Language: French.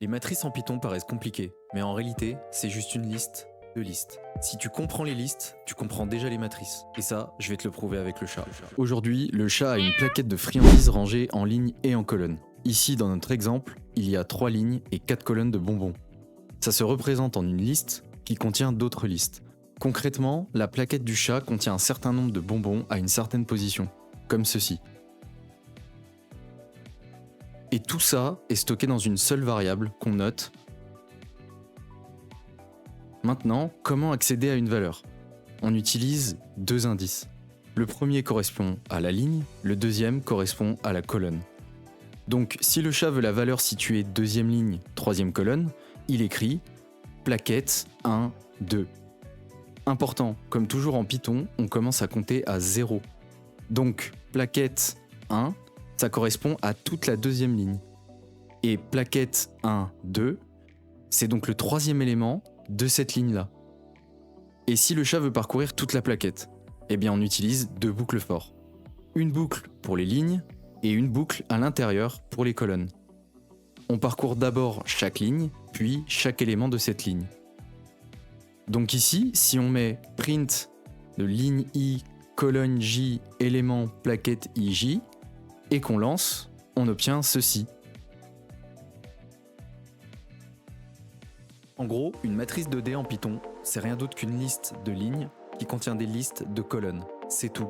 Les matrices en Python paraissent compliquées, mais en réalité, c'est juste une liste de listes. Si tu comprends les listes, tu comprends déjà les matrices. Et ça, je vais te le prouver avec le chat. Aujourd'hui, le chat a une plaquette de friandises rangée en lignes et en colonnes. Ici, dans notre exemple, il y a 3 lignes et 4 colonnes de bonbons. Ça se représente en une liste qui contient d'autres listes. Concrètement, la plaquette du chat contient un certain nombre de bonbons à une certaine position, comme ceci. Et tout ça est stocké dans une seule variable qu'on note. Maintenant, comment accéder à une valeur ? On utilise 2 indices. Le premier correspond à la ligne, le deuxième correspond à la colonne. Donc, si le chat veut la valeur située deuxième ligne, troisième colonne, il écrit plaquette 1, 2. Important, comme toujours en Python, on commence à compter à 0. Donc, plaquette 1, ça correspond à toute la deuxième ligne. Et plaquette 1, 2, c'est donc le troisième élément de cette ligne-là. Et si le chat veut parcourir toute la plaquette, eh bien on utilise 2 boucles for. Une boucle pour les lignes et une boucle à l'intérieur pour les colonnes. On parcourt d'abord chaque ligne, puis chaque élément de cette ligne. Donc ici, si on met print de ligne i, colonne j, élément plaquette ij, et qu'on lance, on obtient ceci. En gros, une matrice 2D en Python, c'est rien d'autre qu'une liste de lignes qui contient des listes de colonnes. C'est tout.